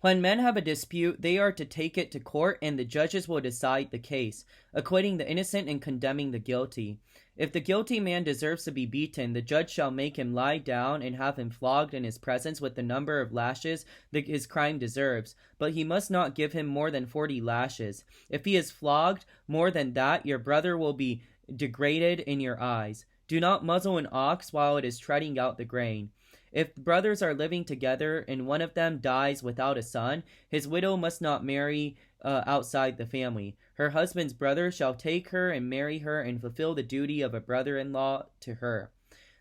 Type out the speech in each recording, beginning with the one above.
When men have a dispute, they are to take it to court, and the judges will decide the case, acquitting the innocent and condemning the guilty. If the guilty man deserves to be beaten, the judge shall make him lie down and have him flogged in his presence with the number of lashes that his crime deserves, but he must not give him more than 40 lashes. If he is flogged more than that, your brother will be degraded in your eyes. Do not muzzle an ox while it is treading out the grain. If brothers are living together and one of them dies without a son, his widow must not marry outside the family. Her husband's brother shall take her and marry her and fulfill the duty of a brother-in-law to her.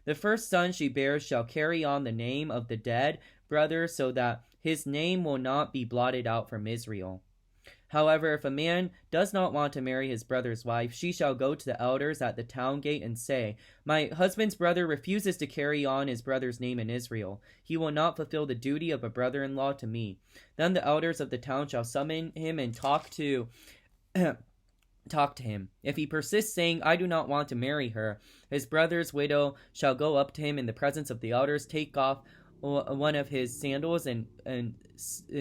The first son she bears shall carry on the name of the dead brother so that his name will not be blotted out from Israel. However, if a man does not want to marry his brother's wife, she shall go to the elders at the town gate and say, My husband's brother refuses to carry on his brother's name in Israel. He will not fulfill the duty of a brother-in-law to me. Then the elders of the town shall summon him and talk to him. If he persists, saying, I do not want to marry her, his brother's widow shall go up to him in the presence of the elders, take off one of his sandals and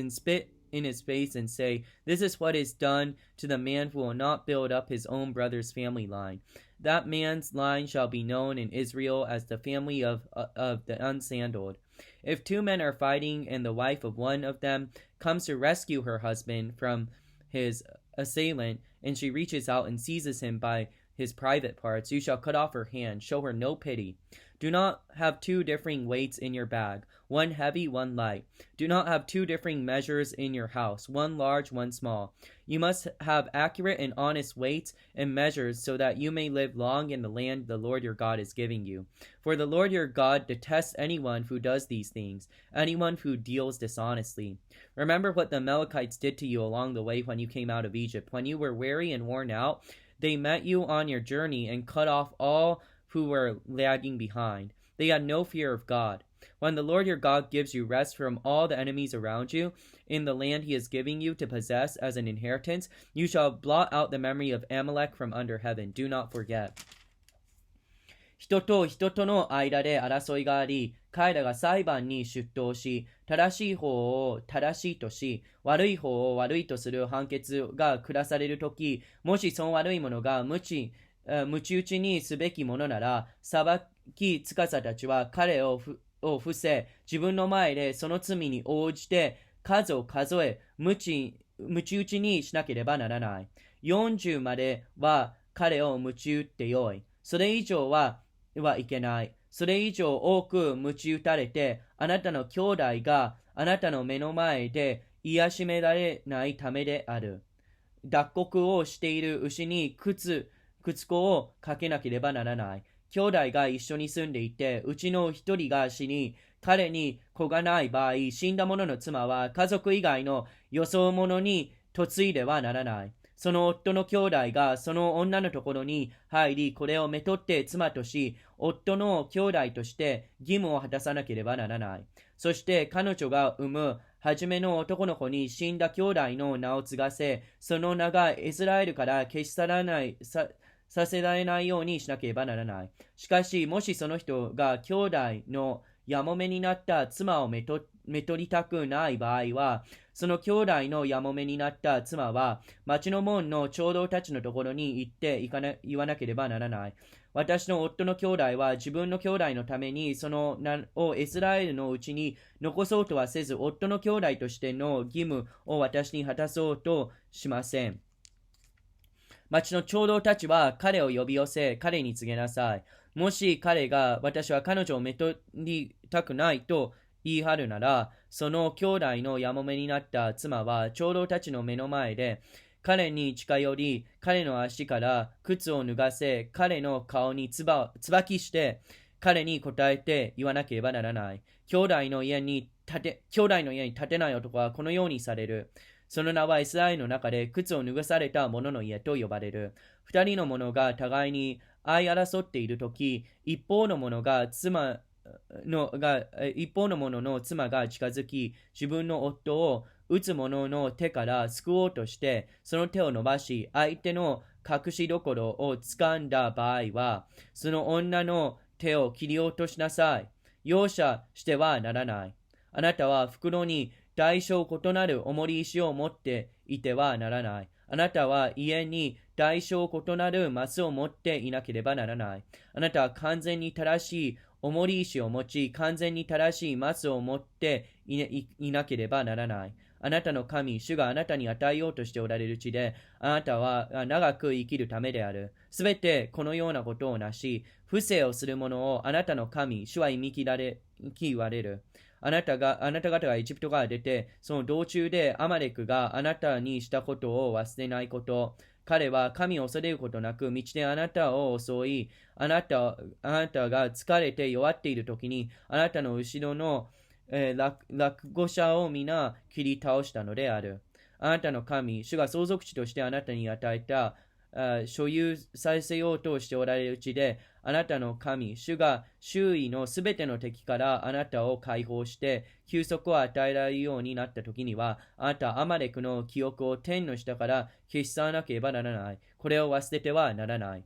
spit in his face and say, This is what is done to the man who will not build up his own brother's family line. That man's line shall be known in Israel as the family of the unsandaled. If two men are fighting and the wife of one of them comes to rescue her husband from his assailant, and she reaches out and seizes him by his private parts, you shall cut off her hand. Show her no pity. Do not have two differing weights in your bag, one heavy, one light. Do not have two differing measures in your house, one large, one small. You must have accurate and honest weights and measures so that you may live long in the land the Lord your God is giving you. For the Lord your God detests anyone who does these things, anyone who deals dishonestly. Remember what the Amalekites did to you along the way when you came out of Egypt. When you were weary and worn out, they met you on your journey and cut off all who were lagging behind. They had no fear of God. When the Lord your God gives you rest from all the enemies around you in the land he is giving you to possess as an inheritance, you shall blot out the memory of Amalek from under heaven. Do not forget. 人と人との間で争いがあり、彼らが裁判に出頭し、正しい方を正しいとし、悪い方を悪いとする判決が下されるとき、もしその悪い者が無知打ちにすべきものなら、裁き司たちは彼を伏せ、自分の前でその罪に応じて数を数え、打ち打ちにしなければならない。40までは彼を鞭打ってよい。それ以上はいけない。それ以上多く鞭打たれて、あなたの兄弟があなたの目の前で癒しめられないためである。脱穀をしている牛に靴子をかけなければならない。兄弟が一緒に住んでいて、うちの一人が死に、彼に子がない場合、死んだ者の妻は家族以外のよそ者に嫁いではならない。その夫の兄弟がその女のところに入り、これをめとって妻とし、夫の兄弟として義務を果たさなければならない。そして彼女が産む初めの男の子に死んだ兄弟の名を継がせ、その名がイスラエルから消し去らないさせられないようにしなければならない。しかし、もしその人が兄弟のやもめになった妻をめとりたくない場合は、その兄弟のやもめになった妻は、町の門の長老たちのところに行って言わなければならない。私の夫の兄弟は自分の兄弟のためにその名をイスラエルのうちに残そうとはせず、夫の兄弟としての義務を私に果たそうとしません。町の長老たちは彼を呼び寄せ、彼に告げなさい。もし彼が私は彼女をめとりたくないと言い張るなら、その兄弟のやもめになった妻は長老たちの目の前で彼に近寄り、彼の足から靴を脱がせ、彼の顔につばきして彼に答えて言わなければならない。兄弟の家に立てない男はこのようにされる。その名はイスラエルの中で靴を脱がされた者の家と呼ばれる。二人の者が互いに相争っているとき、一方の者の妻が近づき、自分の夫を撃つ者の手から救おうとして、その手を伸ばし、相手の隠しどころを掴んだ場合は、その女の手を切り落としなさい。容赦してはならない。あなたは袋に大小異なる重り石を持っていてはならない。あなたは家に大小異なるマスを持っていなければならない。あなたは完全に正しい重り石を持ち、完全に正しいマスを持っていなければならない。あなたの神、主があなたに与えようとしておられる地で、あなたは長く生きるためである。すべてこのようなことをなし、不正をする者をあなたの神、主は忌み言われる。あなた方がエジプトから出て、その道中でアマレクがあなたにしたことを忘れないこと。彼は神を恐れることなく、道であなたを襲い、あなたが疲れて弱っている時に、あなたの後ろの落語者を皆切り倒したのである。あなたの神、主が相続地としてあなたに与えた所有させようとしておられるうちで、あなたの神、主が周囲のすべての敵からあなたを解放して、休息を与えられるようになった時には、あなたアマレクの記憶を天の下から消し去らなければならない。これを忘れてはならない。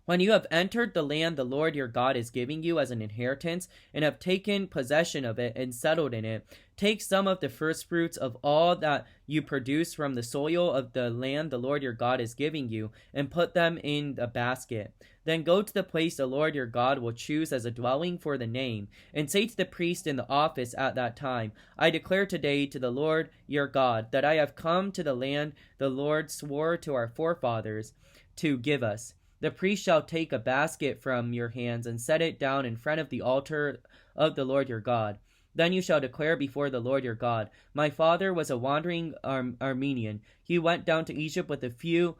When you have entered the land the Lord your God is giving you as an inheritance, and have taken possession of it and settled in it, take some of the firstfruits of all that you produce from the soil of the land the Lord your God is giving you, and put them in a basket. Then go to the place the Lord your God will choose as a dwelling for the name, and say to the priest in the office at that time, I declare today to the Lord your God that I have come to the land the Lord swore to our forefathers to give us. The priest shall take a basket from your hands and set it down in front of the altar of the Lord your God. Then you shall declare before the Lord your God, my father was a wandering Armenian. He went down to Egypt with a few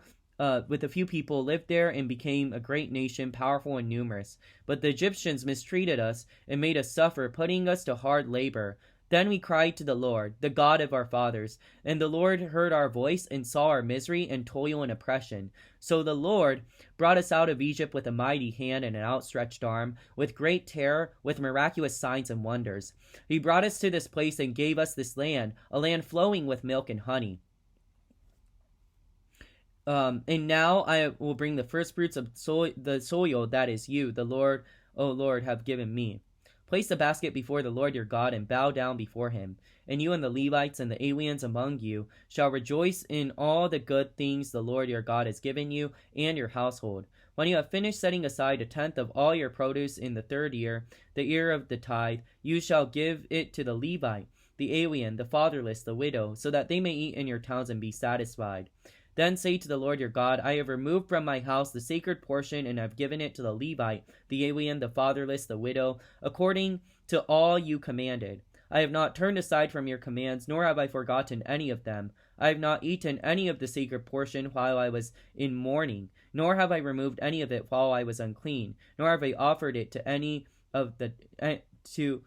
people, lived there, and became a great nation, powerful and numerous. But the Egyptians mistreated us and made us suffer, putting us to hard labor. Then we cried to the Lord, the God of our fathers, and the Lord heard our voice and saw our misery and toil and oppression. So the Lord brought us out of Egypt with a mighty hand and an outstretched arm, with great terror, with miraculous signs and wonders. He brought us to this place and gave us this land, a land flowing with milk and honey. And now I will bring the firstfruits of the soil that is you, the Lord, O Lord, have given me. Place the basket before the Lord your God and bow down before him. And you and the Levites and the aliens among you shall rejoice in all the good things the Lord your God has given you and your household. When you have finished setting aside a tenth of all your produce in the third year, the year of the tithe, you shall give it to the Levite, the alien, the fatherless, the widow, so that they may eat in your towns and be satisfied. Then say to the Lord your God, I have removed from my house the sacred portion and have given it to the Levite, the alien, the fatherless, the widow, according to all you commanded. I have not turned aside from your commands, nor have I forgotten any of them. I have not eaten any of the sacred portion while I was in mourning, nor have I removed any of it while I was unclean, nor have I offered it to any of the to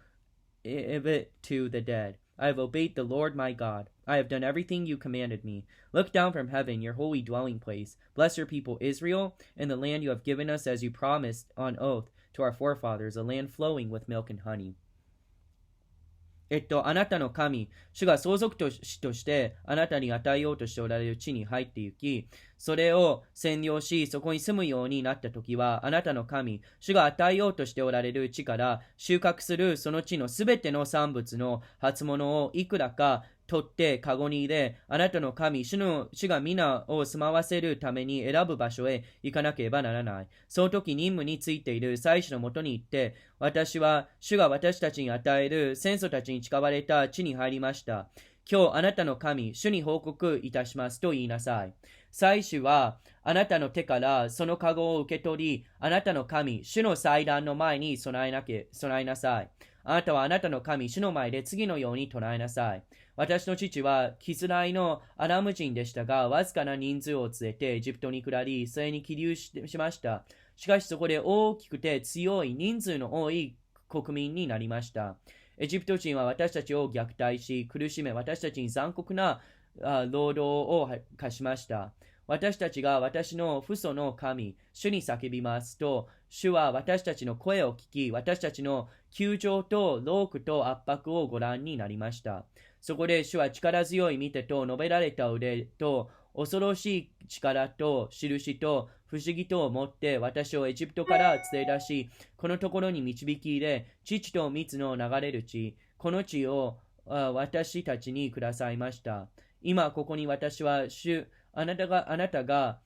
the dead. I have obeyed the Lord my God. I have done everything you commanded me. Look down from heaven, your holy dwelling place. Bless your people Israel and the land you have given us as you promised on oath to our forefathers, a land flowing with milk and honey. あなたの神、主が相続としてあなたに与えようとしておられる地に入って行き、それを占領し、そこに住むようになったときは、あなたの神、主が与えようとしておられる地から収穫するその地のすべての産物の初物をいくらか取ってカゴに入れ、あなたの神、主が皆を住まわせるために選ぶ場所へ行かなければならない。その時任務についている祭司のもとに行って、私は主が私たちに与える先祖たちに誓われた地に入りました。今日あなたの神、主に報告いたしますと言いなさい。祭司はあなたの手からそのカゴを受け取り、あなたの神、主の祭壇の前に備えなさい。あなたはあなたの神、主の前で次のように唱えなさい。私の父はキスライのアラム人でしたが、わずかな人数を連れてエジプトに下り、それに起立しました。しかしそこで大きくて強い人数の多い国民になりました。エジプト人は私たちを虐待し、苦しめ、私たちに残酷な労働を課しました。私たちが私の父祖の神、主に叫びますと、主は私たちの声を聞き、私たちの窮状と労苦と圧迫をご覧になりました。そこで主は力強い見てと述べられた腕と恐ろしい力と印と不思議とを持って私をエジプトから連れ出し、このところに導き入れ、乳と蜜の流れる地、この地を私たちにくださいました。今ここに私はあなたが、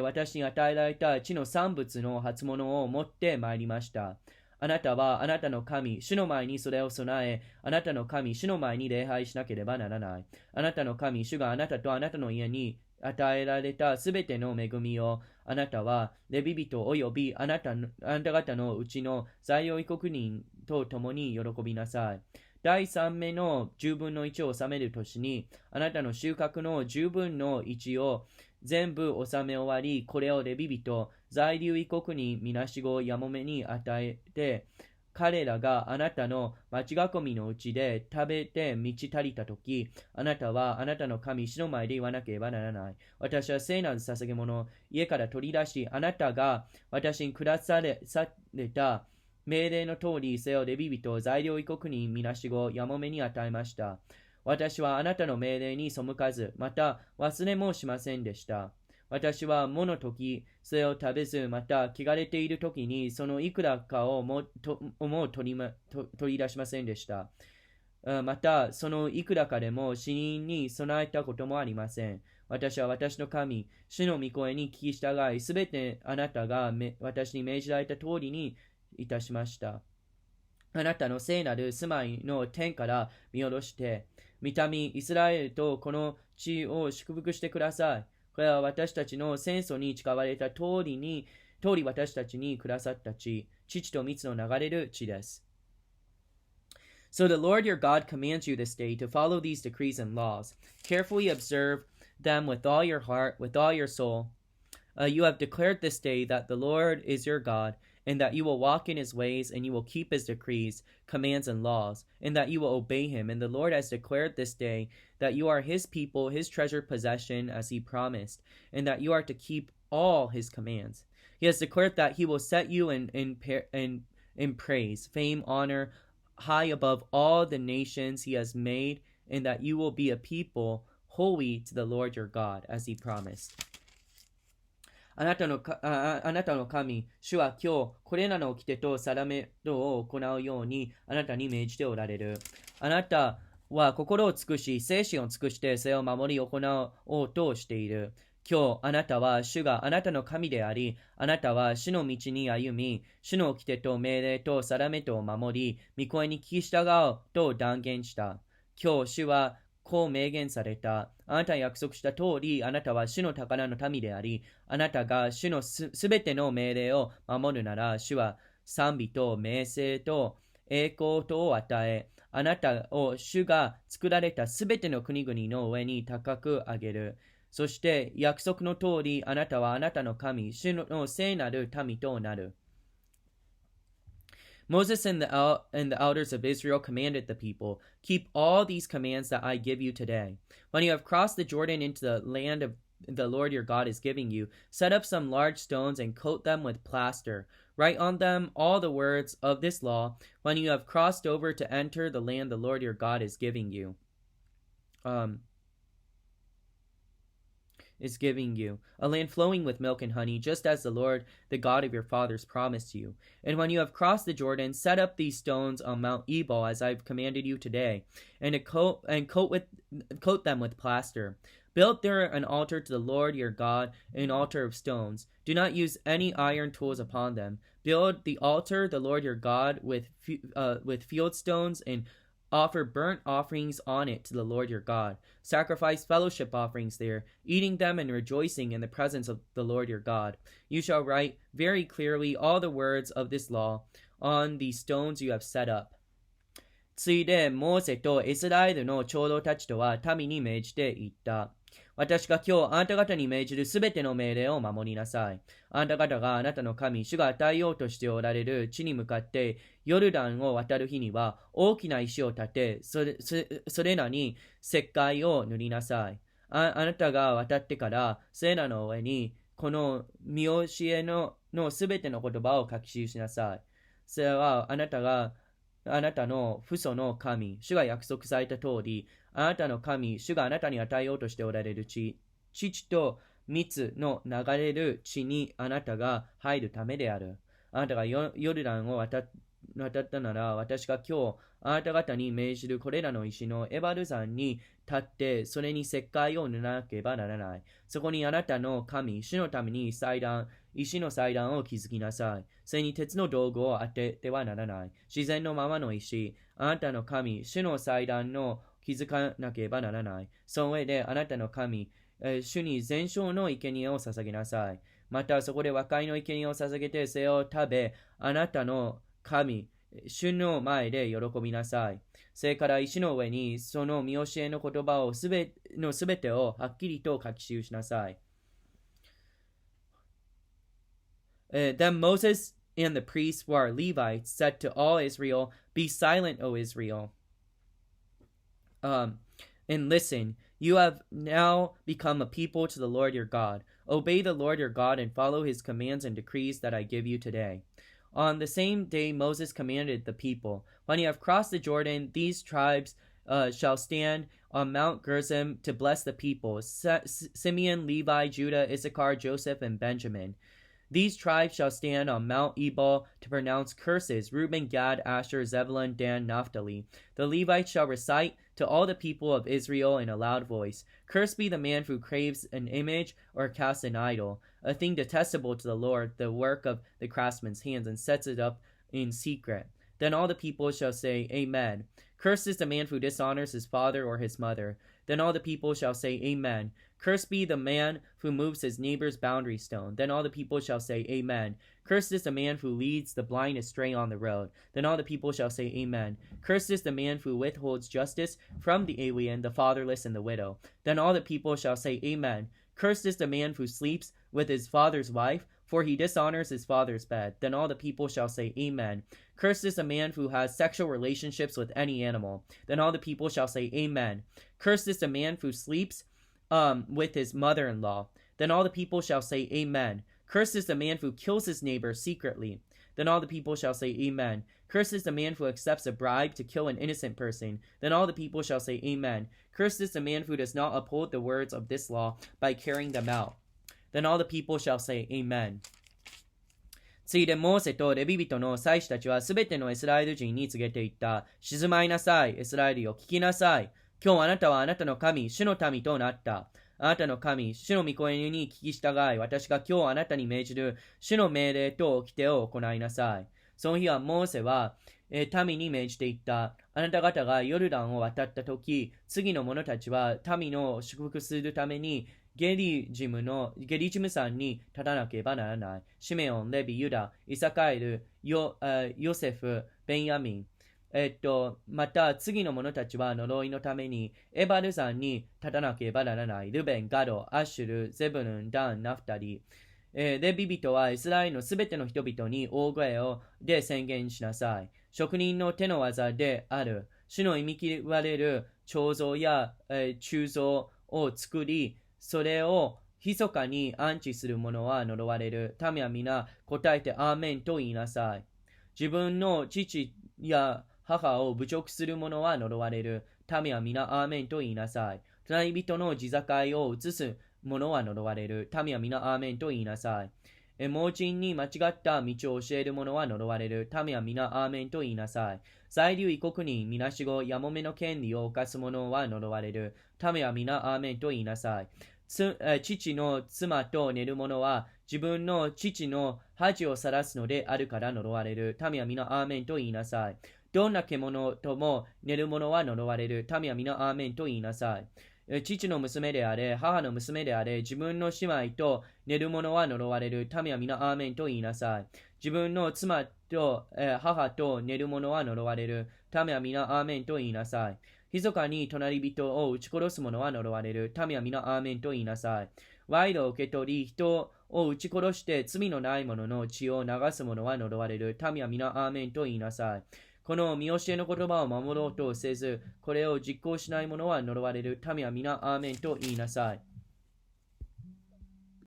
私に与えられた地の産物の初物を持ってまいりました。あなたはあなたの神、主の前にそれを備え、あなたの神、主の前に礼拝しなければならない。あなたの神、主があなたとあなたの家に与えられたすべての恵みを、あなたはレビ人およびあなた方のうちの在留異国人と共に喜びなさい。第3目の10分の1を納める年に、あなたの収穫の10分の1を全部納め終わり、これをレビ人、在留異国にみなしごやもめに与えて、彼らがあなたの町囲みのうちで食べて満ち足りたとき、あなたはあなたの神主の前で言わなければならない。私は聖なる捧げ物を家から取り出し、あなたが私に下された命令の通り、せよレビ人、在留異国にみなしごやもめに与えました。私はあなたの命令に背かず、また忘れもしませんでした。私はもの時、それを食べず、また汚れている時に、そのいくらかを取り出しませんでした。また、そのいくらかでも死人に備えたこともありません。私は私の神、主の御声に聞き従い、すべてあなたが私に命じられた通りにいたしました。あなたの聖なる住まいの天から見下ろして、御民イスラエルとこの地を祝福してください。これは私たちの戦争に誓われた通り私たちにくださった地、父と蜜の流れる地です。So the Lord your God commands you this day to follow these decrees and laws. Carefully observe them with all your heart, with all your soul. You have declared this day that the Lord is your God, and that you will walk in his ways, and you will keep his decrees, commands, and laws, and that you will obey him. And the Lord has declared this day that you are his people, his treasured possession, as he promised, and that you are to keep all his commands. He has declared that he will set you in praise, fame, honor, high above all the nations he has made, and that you will be a people holy to the Lord your God, as he promised. あなたの神、主は今日、これらの掟と定めを行うように、あなたに命じておられる。あなたは心を尽くし、精神を尽くして、それを守り行おうとしている。今日、あなたは主があなたの神であり、あなたは主の道に歩み、主の掟と命令と定めとを守り、御声に聞き従うと断言した。今日、主はこう明言された。あなたが約束した通り、あなたは主の宝の民であり、あなたが主のすべての命令を守るなら、主は賛美と名声と栄光とを与え、あなたを主が作られたすべての国々の上に高く上げる。そして約束の通り、あなたはあなたの神、主の聖なる民となる。Moses and the elders of Israel commanded the people, keep all these commands that I give you today. When you have crossed the Jordan into the land of the Lord your God is giving you, set up some large stones and coat them with plaster. Write on them all the words of this law when you have crossed over to enter the land the Lord your God is giving you. A land flowing with milk and honey, just as the Lord, the God of your fathers, promised you. And when you have crossed the Jordan, set up these stones on Mount Ebal, as I have commanded you today, and coat them with plaster. Build there an altar to the Lord your God, an altar of stones. Do not use any iron tools upon them. Build the altar, the Lord your God, with field stones, and offer burnt offerings on it to the Lord your God. Sacrifice fellowship offerings there, eating them and rejoicing in the presence of the Lord your God. You shall write very clearly all the words of this law on the stones you have set up. ついでモーセとイスラエルの長老たちとは民に命じて言った。私が今日あなた方に命じるすべての命令を守りなさい。あなた方があなたの神、主が与えようとしておられる地に向かってヨルダンを渡る日には大きな石を立て、それらに石灰を塗りなさい。あなたが渡ってからそれらの上にこの見教えのすべての言葉を書き記しなさい。それはあなたの父祖の神、主が約束された通り、あなたの神、主があなたに与えようとしておられる地、父と蜜の流れる地にあなたが入るためである。あなたがヨルダンを渡渡ったなら、私が今日あなた方に命じるこれらの石のエバル山に立って、それに石灰を塗らなければならない。そこにあなたの神、主のために石の祭壇を築きなさい。それに鉄の道具を当ててはならない。自然のままの石、あなたの神、主の祭壇を築かなければならない。その上であなたの神、主に全焼の生贄を捧げなさい。またそこで和解の生贄を捧げて、それを食べ、あなたの神、主の前で喜びなさい。それから石の上にその見教えの言葉をすべてをはっきりと書き記しなさい。Then Moses and the priests who are Levites said to all Israel, Be silent, O Israel, and listen. You have now become a people to the Lord your God. Obey the Lord your God and follow his commands and decrees that I give you today. On the same day Moses commanded the people, When you have crossed the Jordan, these tribes shall stand on Mount Gerizim to bless the people: Simeon, Levi, Judah, Issachar, Joseph, and Benjamin. These tribes shall stand on Mount Ebal to pronounce curses: Reuben, Gad, Asher, Zebulun, Dan, Naphtali. The Levites shall recite to all the people of Israel in a loud voice, Cursed be the man who craves an image or casts an idol, a thing detestable to the Lord, the work of the craftsman's hands, and sets it up in secret. Then all the people shall say, Amen. Cursed is the man who dishonors his father or his mother. Then all the people shall say, Amen. Cursed be the man who moves his neighbor's boundary stone. Then all the people shall say, Amen. Cursed is the man who leads the blind astray on the road. Then all the people shall say, Amen. Cursed is the man who withholds justice from the alien, the fatherless, and the widow. Then all the people shall say, Amen. Cursed is the man who sleeps with his father's wife, for he dishonors his father's bed. Then all the people shall say, Amen. Cursed is the man who has sexual relationships with any animal. Then all the people shall say, Amen. Cursed is the man who sleeps with his mother-in-law. Then all the people shall say, Amen. Cursed is the man who kills his neighbor secretly. Then all the people shall say, Amen. Cursed is the man who accepts a bribe to kill an innocent person. Then all the people shall say, Amen. Cursed is the man who does not uphold the words of this law by carrying them out. Then all the people shall say, Amen. ついでモーセとレビ人の祭司たちはすべてのイスラエル人に告げていった。静まりなさい。イスラエルよ、聞きなさい。今日あなたはあなたの神、主の民となった。あなたの神、主の御声に聞き従い、私が今日あなたに命じる主の命令と掟を行いなさい。その日はモーセは、民に命じていった。あなた方がヨルダンを渡ったとき、次の者たちは民の祝福するためにゲリジム山に立たなければならない。シメオン、レビ、ユダ、イサカエル、ヨセフ、ベンヤミン。また次の者たちは呪いのためにエバル山に立たなければならない。ルベン、ガド、アッシュル、ゼブルン、ダン、ナフタリ。レビ人はイスラエルのすべての人々に大声で宣言しなさい。職人の手の技である。主の忌み嫌われる彫像や鋳造を作り、それを密かに安置する者は呪われる。民は皆答えてアーメンと言いなさい。自分の父や母を侮辱する者は呪われる。民は皆アーメンと言いなさい。隣人の地境を移す者は呪われる。民は皆アーメンと言いなさい。盲人に間違った道を教える者は呪われる。民は皆アーメンと言いなさい。在留異国にみなしごやもめの権利を犯す者は呪われる。民は皆アーメンと言いなさい。父の妻と寝る者は自分の父の恥を晒すのであるから呪われる。民は皆アーメンと言いなさい。どんな獣とも寝る者は呪われる。民は皆アーメンと言いなさい。父の娘であれ、母の娘であれ、自分の姉妹と寝る者は呪われる。民は皆アーメンと言いなさい。自分の妻と、母と寝る者は呪われる。民は皆アーメンと言いなさい。密かに隣人を撃ち殺す者は呪われる。民は皆アーメンと言いなさい。賄賂を受け取り、人を撃ち殺して罪のない者の血を流す者は呪われる。民は皆アーメンと言いなさい。この見教えの言葉を守ろうとせず、これを実行しない者は呪われる。民は皆アーメンと言いなさい。